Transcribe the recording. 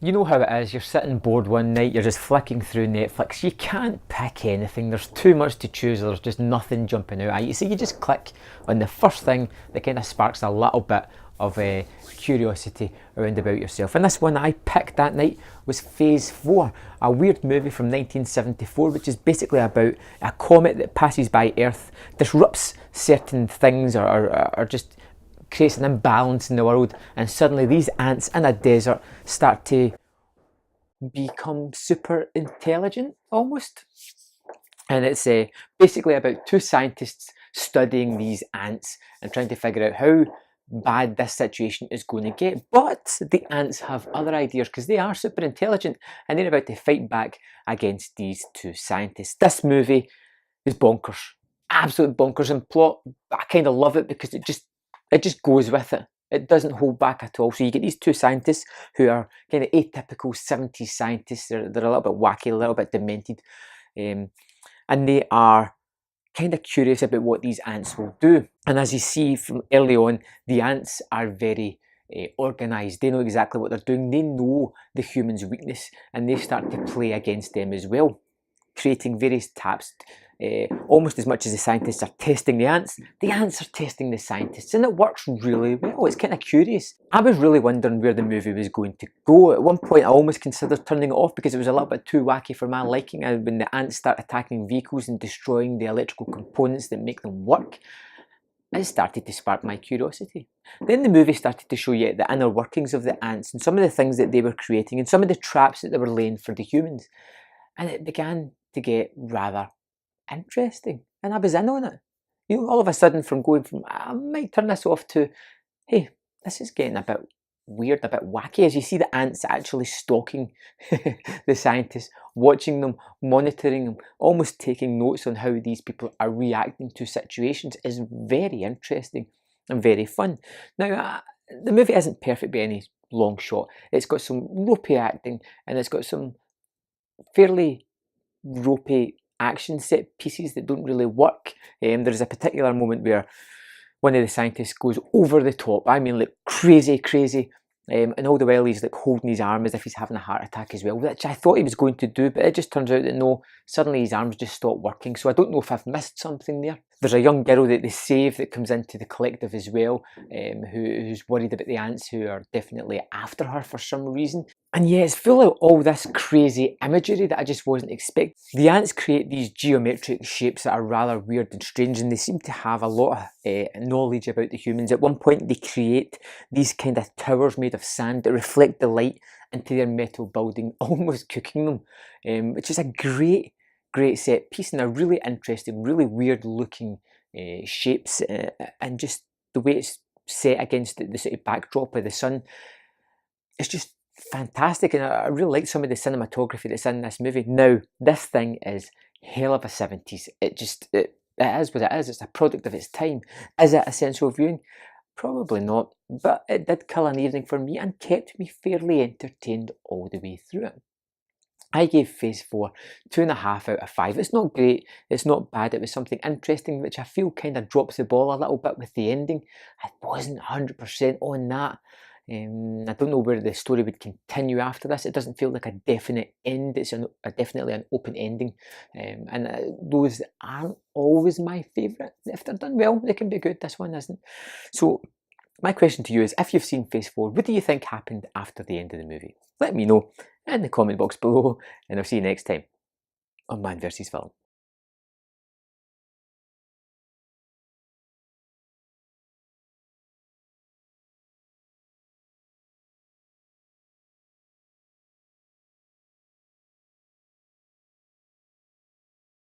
You know how it is, you're sitting bored one night, you're just flicking through Netflix, you can't pick anything, there's too much to choose, there's just nothing jumping out at you, so you just click on the first thing that kind of sparks a little bit of curiosity around about yourself. And this one I picked that night was Phase 4, a weird movie from 1974, which is basically about a comet that passes by Earth, disrupts certain things or just creates an imbalance in the world, and suddenly these ants in a desert start to become super intelligent almost. And it's basically about two scientists studying these ants and trying to figure out how bad this situation is going to get. But the ants have other ideas because they are super intelligent and they're about to fight back against these two scientists. This movie is bonkers, absolute bonkers in plot. I kind of love it because it just goes with it. It doesn't hold back at all. So you get these two scientists who are kind of atypical 70s scientists. They're a little bit wacky, a little bit demented. And they are kind of curious about what these ants will do. And as you see from early on, the ants are very organised. They know exactly what they're doing. They know the human's weakness and they start to play against them as well, creating various traps. Almost as much as the scientists are testing the ants are testing the scientists, and it works really well. It's kind of curious. I was really wondering where the movie was going to go. At one point I almost considered turning it off because it was a little bit too wacky for my liking, and when the ants start attacking vehicles and destroying the electrical components that make them work, it started to spark my curiosity. Then the movie started to show you the inner workings of the ants and some of the things that they were creating and some of the traps that they were laying for the humans, and it began to get rather interesting, and I was in on it. You know, all of a sudden, from going from I might turn this off to, hey, this is getting a bit weird, a bit wacky, as you see the ants actually stalking the scientists, watching them, monitoring them, almost taking notes on how these people are reacting to situations is very interesting and very fun. Now, the movie isn't perfect by any long shot. It's got some ropey acting and it's got some fairly ropey action set pieces that don't really work. There's a particular moment where one of the scientists goes over the top, I mean like crazy, and all the while he's like holding his arm as if he's having a heart attack as well, which I thought he was going to do, but it just turns out that no, suddenly his arms just stop working, so I don't know if I've missed something there. There's a young girl that they save that comes into the collective as well, who's worried about the ants who are definitely after her for some reason. And yeah, it's full of all this crazy imagery that I just wasn't expecting. The ants create these geometric shapes that are rather weird and strange, and they seem to have a lot of knowledge about the humans. At one point they create these kind of towers made of sand that reflect the light into their metal building, almost cooking them, which is a great set piece and a really interesting, really weird looking shapes, and just the way it's set against the sort of backdrop of the sun. It's just fantastic, and I really like some of the cinematography that's in this movie. Now, this thing is hell of a 70s. It is what it is. It's a product of its time. Is it essential viewing? Probably not, but it did kill an evening for me and kept me fairly entertained all the way through it. I gave Phase 4 2.5 out of 5. It's not great, it's not bad, it was something interesting which I feel kind of drops the ball a little bit with the ending. I wasn't 100% on that. I don't know where the story would continue after this. It doesn't feel like a definite end. It's definitely an open ending, and those aren't always my favourite. If they're done well, they can be good. This one isn't. So my question to you is, if you've seen Phase 4, what do you think happened after the end of the movie? Let me know in the comment box below, and I'll see you next time on Man vs. Film.